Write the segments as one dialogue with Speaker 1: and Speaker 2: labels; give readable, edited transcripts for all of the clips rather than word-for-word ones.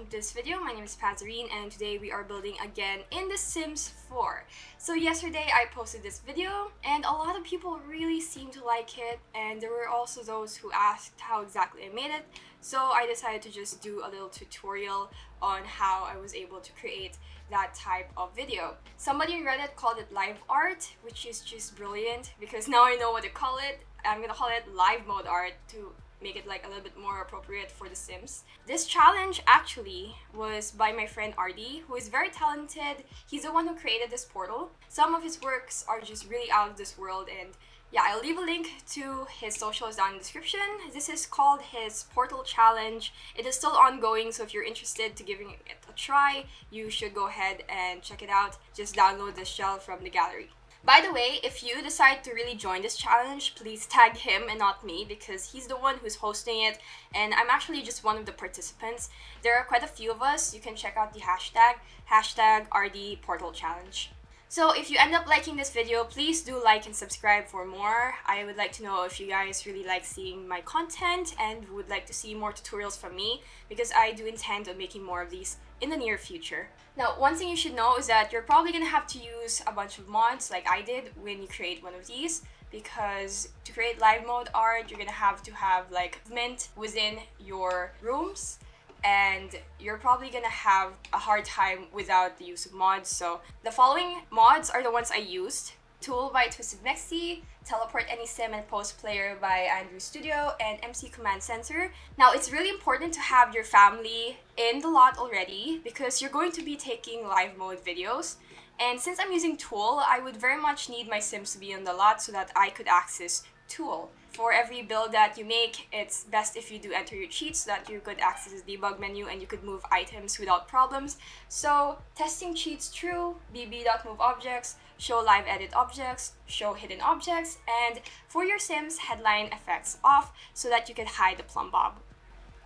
Speaker 1: welcome to this video. My name is Paszerine and today we are building again in The Sims 4. So yesterday I posted this video and a lot of people really seemed to like it, and there were also those who asked how exactly I made it. So I decided to just do a little tutorial on how I was able to create that type of video. Somebody in Reddit called it live art, which is just brilliant because now I know what to call it. I'm gonna call it live mode art to make it like a little bit more appropriate for The Sims. This challenge actually was by my friend RD, who is very talented. He's the one who created this portal. Some of his works are just really out of this world, and yeah, I'll leave a link to his socials down in the description. This is called his portal challenge. It is still ongoing, so if you're interested to giving it a try, you should go ahead and check it out. Just download the shell from the gallery. By the way, if you decide to really join this challenge, please tag him and not me because he's the one who's hosting it and I'm actually just one of the participants. There are quite a few of us. You can check out the hashtag RD Portal Challenge. So if you end up liking this video, please do like and subscribe for more. I would like to know if you guys really like seeing my content and would like to see more tutorials from me because I do intend on making more of these in the near future. Now, one thing you should know is that you're probably gonna have to use a bunch of mods like I did when you create one of these, because to create live mode art, you're gonna have to have like movement within your rooms, and you're probably gonna have a hard time without the use of mods. So the following mods are the ones I used: T.O.O.L by Twisted Mexi, Teleport Any Sim and Post Player by Andrew Studio, and MC Command Center. Now, it's really important to have your family in the lot already because you're going to be taking live mode videos. And since I'm using T.O.O.L, I would very much need my Sims to be in the lot so that I could access T.O.O.L. For every build that you make, it's best if you do enter your cheats so that you could access the debug menu and you could move items without problems. So, testing cheats true, bb.moveobjects, show live edit objects, show hidden objects, and for your Sims, headline effects off so that you can hide the plumb bob.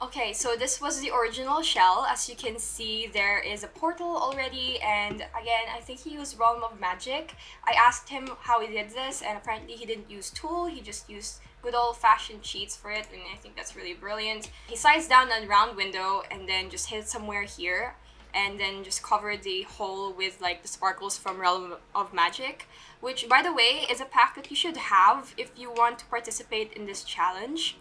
Speaker 1: Okay, so this was the original shell. As you can see, there is a portal already, and again, I think he used Realm of Magic. I asked him how he did this, and apparently he didn't use T.O.O.L, he just used good old-fashioned cheats for it, and I think that's really brilliant. He sized down a round window and then just hit it somewhere here, and then just covered the hole with like the sparkles from Realm of Magic, which, by the way, is a pack that you should have if you want to participate in this challenge.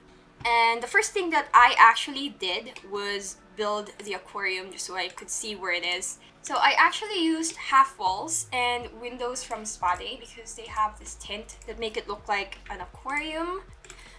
Speaker 1: And the first thing that I actually did was build the aquarium just so I could see where it is. So I actually used half walls and windows from Spade because they have this tint that make it look like an aquarium.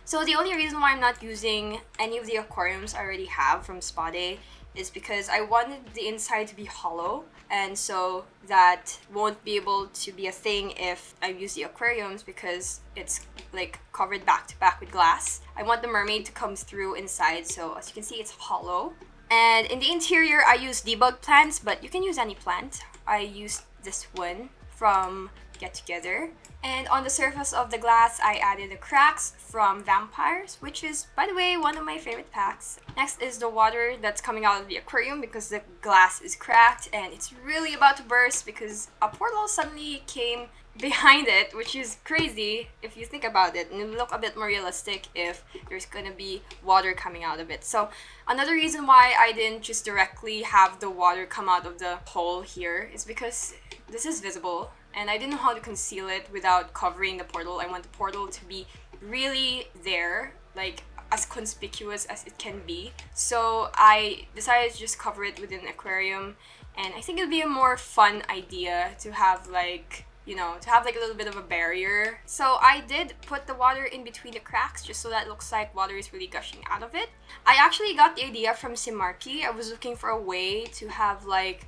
Speaker 1: So the only reason why I'm not using any of the aquariums I already have from Spade is because I wanted the inside to be hollow, and so that won't be able to be a thing if I use the aquariums because it's like covered back to back with glass. I want the mermaid to come through inside, so as you can see, it's hollow. And in the interior, I use debug plants, but you can use any plant. I used this one from Get Together. And on the surface of the glass, I added the cracks from Vampires, which is, by the way, one of my favorite packs. Next is the water that's coming out of the aquarium because the glass is cracked and it's really about to burst because a portal suddenly came behind it, which is crazy if you think about it, and it would look a bit more realistic if there's gonna be water coming out of it. So another reason why I didn't just directly have the water come out of the hole here is because this is visible and I didn't know how to conceal it without covering the portal. I want the portal to be really there, like as conspicuous as it can be. So I decided to just cover it with an aquarium, and I think it'd be a more fun idea to have like, you know, to have like a little bit of a barrier. So I did put the water in between the cracks just so that it looks like water is really gushing out of it. I actually got the idea from Simarki. I was looking for a way to have like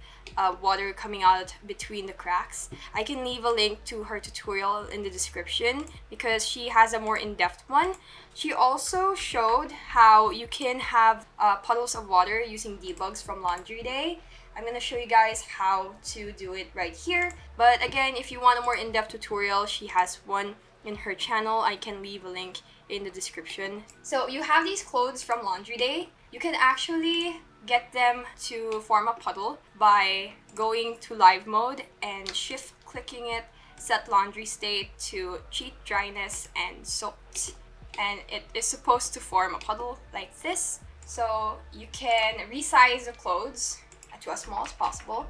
Speaker 1: water coming out between the cracks. I can leave a link to her tutorial in the description because she has a more in-depth one. She also showed how you can have puddles of water using debugs from Laundry Day. I'm going to show you guys how to do it right here. But again, if you want a more in-depth tutorial, she has one in her channel. I can leave a link in the description. So you have these clothes from Laundry Day. You can actually get them to form a puddle by going to live mode and shift clicking it, set laundry state to cheat dryness and soaked. And it is supposed to form a puddle like this. So you can resize the clothes to as small as possible.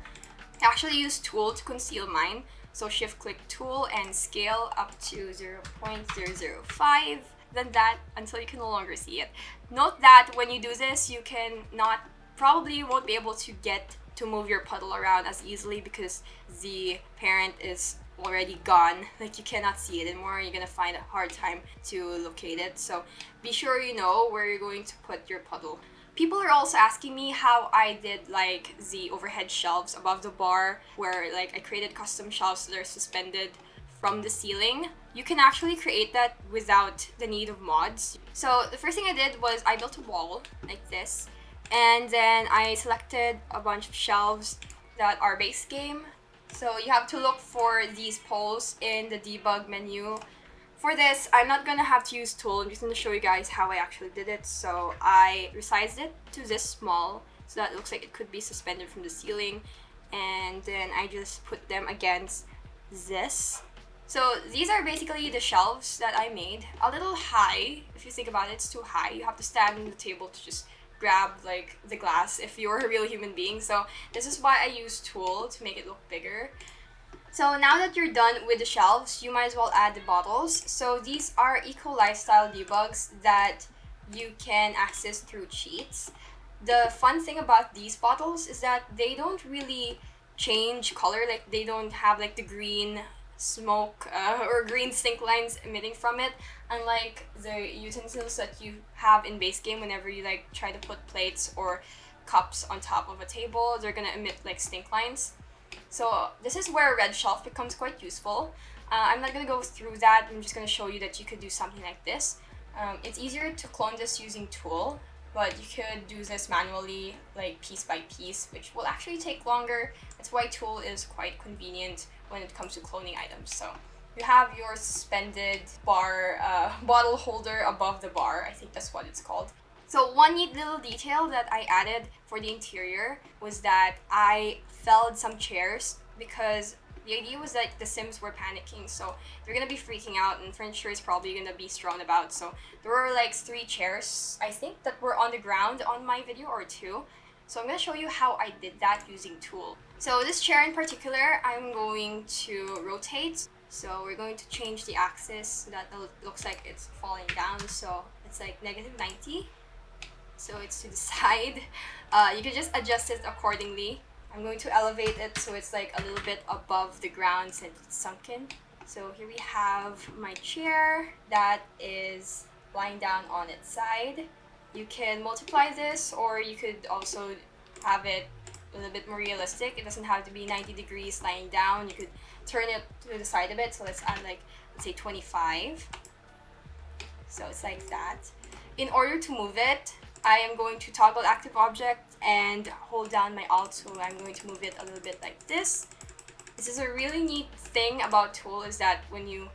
Speaker 1: I actually use T.O.O.L to conceal mine. So shift click Tool and scale up to 0.005, then that until you can no longer see it. Note that when you do this, you probably won't be able to get to move your puddle around as easily because the parent is already gone. Like, you cannot see it anymore. You're gonna find a hard time to locate it. So be sure you know where you're going to put your puddle. People are also asking me how I did like the overhead shelves above the bar, where like I created custom shelves that are suspended from the ceiling. You can actually create that without the need of mods. So the first thing I did was I built a wall like this, and then I selected a bunch of shelves that are base game. So you have to look for these poles in the debug menu. For this, I'm not gonna have to use T.O.O.L, I'm just gonna show you guys how I actually did it. So I resized it to this small, so that it looks like it could be suspended from the ceiling. And then I just put them against this. So these are basically the shelves that I made. A little high, if you think about it, it's too high. You have to stand on the table to just grab like the glass if you're a real human being. So this is why I use T.O.O.L to make it look bigger. So now that you're done with the shelves, you might as well add the bottles. So these are eco lifestyle debugs that you can access through cheats. The fun thing about these bottles is that they don't really change color. Like, they don't have like the green smoke or green stink lines emitting from it, unlike the utensils that you have in base game. Whenever you like try to put plates or cups on top of a table, they're gonna emit like stink lines. So this is where a red shelf becomes quite useful. I'm not going to go through that. I'm just going to show you that you could do something like this. It's easier to clone this using T.O.O.L, but you could do this manually, like piece by piece, which will actually take longer. That's why T.O.O.L is quite convenient when it comes to cloning items. So you have your suspended bar bottle holder above the bar. I think that's what it's called. So one neat little detail that I added for the interior was that I felled some chairs, because the idea was that the Sims were panicking, so they're gonna be freaking out and furniture is probably gonna be strewn about. So there were like 3 chairs, I think, that were on the ground on my video, or 2. So I'm gonna show you how I did that using T.O.O.L. So this chair in particular, I'm going to rotate. So we're going to change the axis so that it looks like it's falling down. So it's like -90. So it's to the side. You can just adjust it accordingly. I'm going to elevate it so it's like a little bit above the ground since it's sunken. So here we have my chair that is lying down on its side. You can multiply this, or you could also have it a little bit more realistic. It doesn't have to be 90 degrees lying down. You could turn it to the side a bit. So let's add like, let's say 25. So it's like that. In order to move it, I am going to toggle active object and hold down my Alt, so I'm going to move it a little bit like this. This is a really neat thing about T.O.O.L is that when you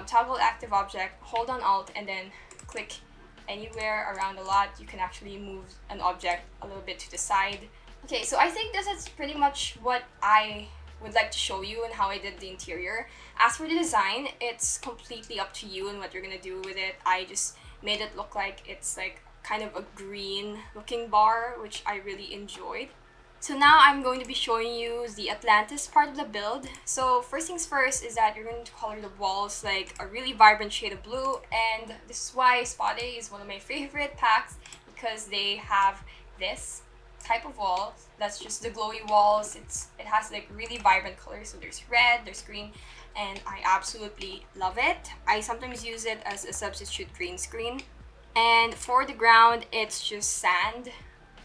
Speaker 1: toggle active object, hold on Alt, and then click anywhere around a lot, you can actually move an object a little bit to the side. Okay, so I think this is pretty much what I would like to show you and how I did the interior. As for the design, it's completely up to you and what you're gonna do with it. I just made it look like it's like kind of a green looking bar, which I really enjoyed. So now I'm going to be showing you the Atlantis part of the build. So first things first is that you're going to color the walls like a really vibrant shade of blue, and this is why Spa Day is one of my favorite packs, because they have this type of wall that's just the glowy walls. It has like really vibrant colors, so there's red, there's green, and I absolutely love it. I sometimes use it as a substitute green screen. And for the ground, it's just sand.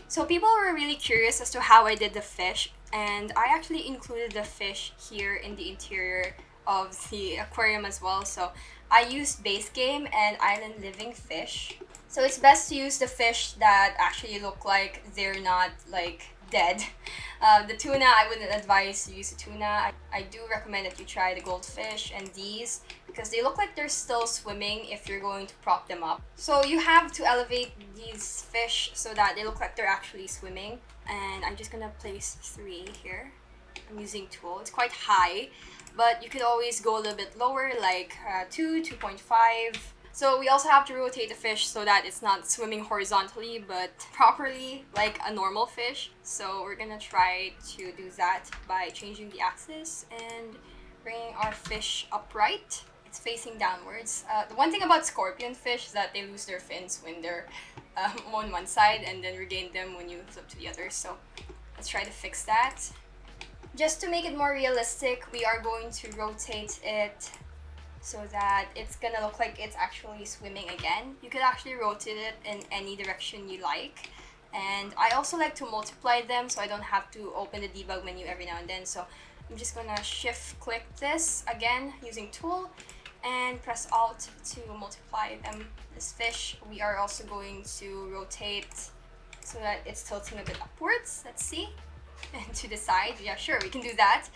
Speaker 1: So people were really curious as to how I did the fish, and I actually included the fish here in the interior of the aquarium as well. So I used base game and island living fish. So it's best to use the fish that actually look like they're not like dead. The tuna, I wouldn't advise to use the tuna. I do recommend that you try the goldfish and these, because they look like they're still swimming if you're going to prop them up. So you have to elevate these fish so that they look like they're actually swimming. And I'm just gonna place 3 here. I'm using T.O.O.L. It's quite high, but you could always go a little bit lower, like 2, 2.5. So we also have to rotate the fish so that it's not swimming horizontally but properly like a normal fish. So we're gonna try to do that by changing the axis and bringing our fish upright. It's facing downwards. The one thing about scorpion fish is that they lose their fins when they're on one side and then regain them when you flip to the other. So let's try to fix that. Just to make it more realistic, we are going to rotate it so that it's gonna look like it's actually swimming again. You could actually rotate it in any direction you like. And I also like to multiply them so I don't have to open the debug menu every now and then. So I'm just gonna shift click this again using tool and press Alt to multiply them. This fish, we are also going to rotate so that it's tilting a bit upwards. Let's see. And to the side. Yeah, sure, we can do that.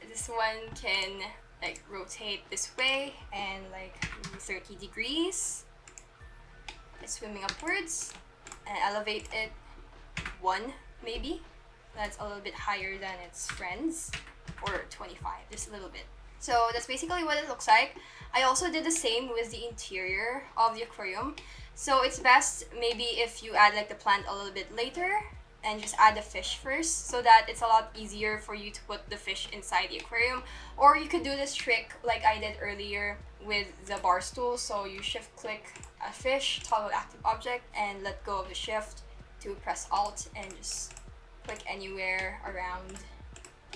Speaker 1: This one can like rotate this way and like 30 degrees. It's swimming upwards, and elevate it 1 maybe. That's a little bit higher than its friends, or 25, just a little bit. So that's basically what it looks like. I also did the same with the interior of the aquarium. So it's best maybe if you add like the plant a little bit later and just add the fish first, so that it's a lot easier for you to put the fish inside the aquarium. Or you could do this trick like I did earlier with the bar stool. So you shift click a fish, toggle active object, and let go of the shift to press Alt and just click anywhere around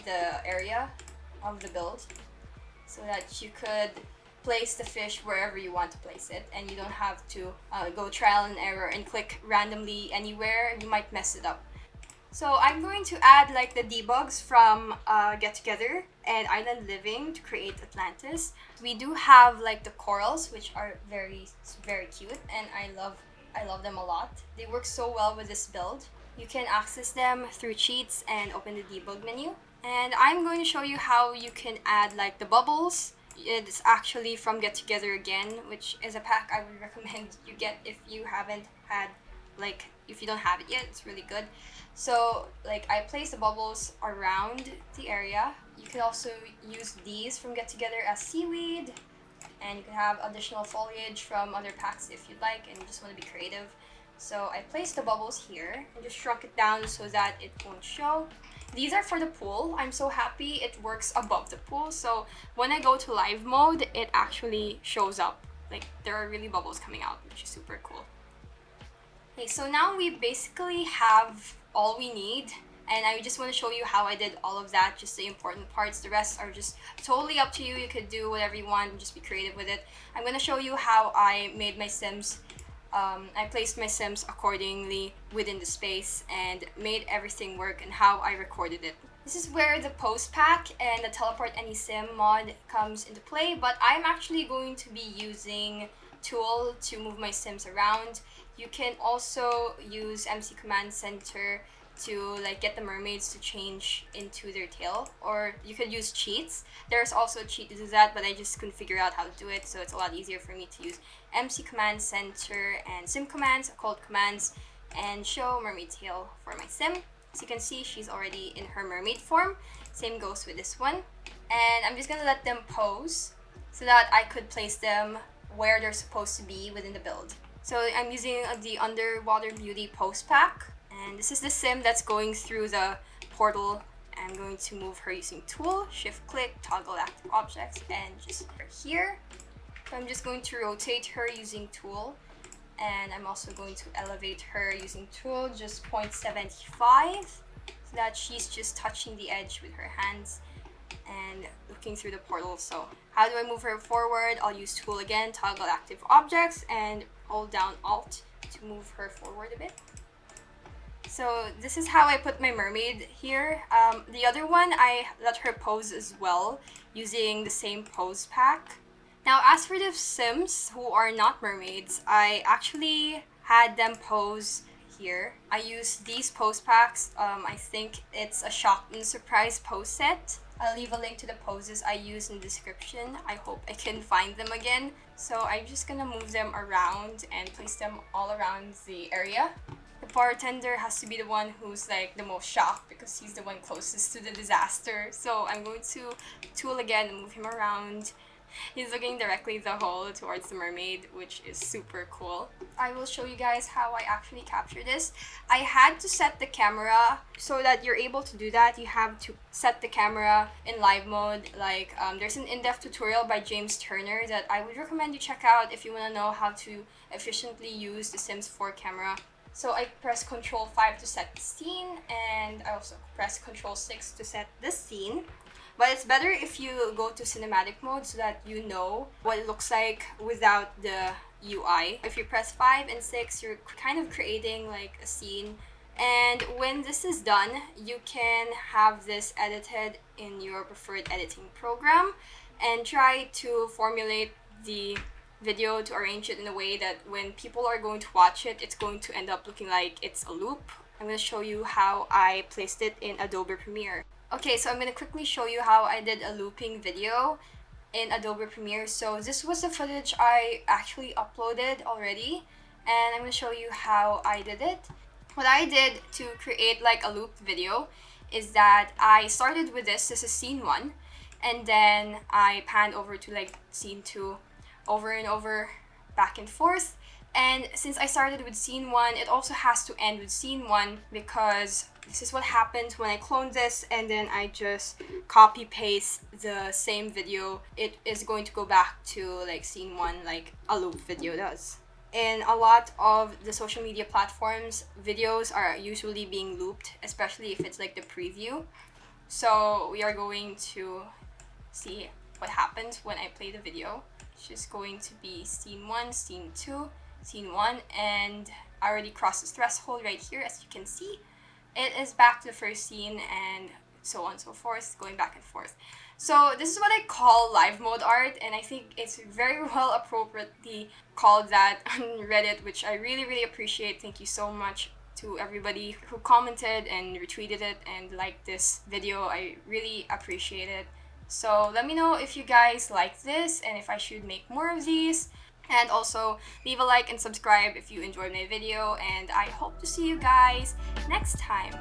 Speaker 1: the area of the build, so that you could place the fish wherever you want to place it, and you don't have to go trial and error and click randomly anywhere. You might mess it up. So I'm going to add like the debugs from Get Together and Island Living to create Atlantis. We do have like the corals, which are very cute, and I love them a lot. They work so well with this build. You can access them through cheats and open the debug menu. And I'm going to show you how you can add like the bubbles. It's actually from Get Together again, which is a pack I would recommend you get if you haven't had, like if you don't have it yet. It's really good. So like I place the bubbles around the area. You can also use these from Get Together as seaweed, and you can have additional foliage from other packs if you'd like and you just want to be creative. So I placed the bubbles here and just shrunk it down so that it won't show. These are for the pool. I'm so happy it works above the pool, so when I go to live mode, it actually shows up. Like there are really bubbles coming out, which is super cool. Okay, so now we basically have all we need, and I just want to show you how I did all of that, just the important parts. The rest are just totally up to you. You could do whatever you want and just be creative with it. I'm going to show you how I made my Sims. I placed my Sims accordingly within the space and made everything work, and how I recorded it. This is where the post pack and the teleport any sim mod comes into play, but I'm actually going to be using T.O.O.L to move my Sims around. You can also use MC Command Center to like get the mermaids to change into their tail, or you could use cheats. There's also a cheat to do that, but I just couldn't figure out how to do it, so it's a lot easier for me to use MC Command Center and Sim commands, occult commands, and show mermaid tail for my Sim. As you can see, she's already in her mermaid form. Same goes with this one. And I'm just gonna let them pose so that I could place them where they're supposed to be within the build. So I'm using the Underwater Beauty post pack. And this is the sim that's going through the portal. I'm going to move her using tool, shift click, toggle active objects, and just put her here. So I'm just going to rotate her using tool, and I'm also going to elevate her using tool, just 0.75, so that she's just touching the edge with her hands and looking through the portal. So how do I move her forward? I'll use tool again, toggle active objects, and hold down Alt to move her forward a bit. So this is how I put my mermaid here. The other one, I let her pose as well using the same pose pack. Now as for the Sims who are not mermaids, I actually had them pose here. I used these pose packs. I think it's a shock and surprise pose set. I'll leave a link to the poses I use in the description. I hope I can find them again. So I'm just gonna move them around and place them all around the area. The bartender has to be the one who's like the most shocked because he's the one closest to the disaster. So I'm going to tool again and move him around, He's looking directly the hole towards the mermaid, which is super cool. I will show you guys how I actually capture this. I had to set the camera so that you're able to do that. You have to set the camera in live mode. Like there's an in-depth tutorial by James Turner that I would recommend you check out if you want to know how to efficiently use the Sims 4 camera. So I press Ctrl 5 to set the scene, and I also press Ctrl 6 to set this scene. But it's better if you go to cinematic mode so that you know what it looks like without the UI. If you press 5 and 6, you're kind of creating like a scene. And when this is done, you can have this edited in your preferred editing program and try to formulate the video to arrange it in a way that when people are going to watch it, it's going to end up looking like it's a loop. I'm going to show you how I placed it in Adobe Premiere. Okay, so I'm going to quickly show you how I did a looping video in Adobe Premiere. So this was the footage I actually uploaded already, and I'm going to show you how I did it. What I did to create like a looped video is that I started with this is scene 1, and then I panned over to like scene 2, over and over, back and forth. And since I started with scene 1, it also has to end with scene 1 because this is what happens when I clone this and then I just copy paste the same video. It is going to go back to like scene 1 like a loop video does. In a lot of the social media platforms, videos are usually being looped, especially if it's like the preview. So we are going to see what happens when I play the video. It's just going to be scene 1, scene 2, scene 1, and I already crossed the threshold right here, as you can see. It is back to the first scene and so on and so forth, going back and forth. So this is what I call live mode art, and I think it's very well appropriately called that on Reddit, which I really appreciate. Thank you so much to everybody who commented and retweeted it and liked this video. I really appreciate it. So let me know if you guys like this and if I should make more of these. And also leave a like and subscribe if you enjoyed my video, and I hope to see you guys next time.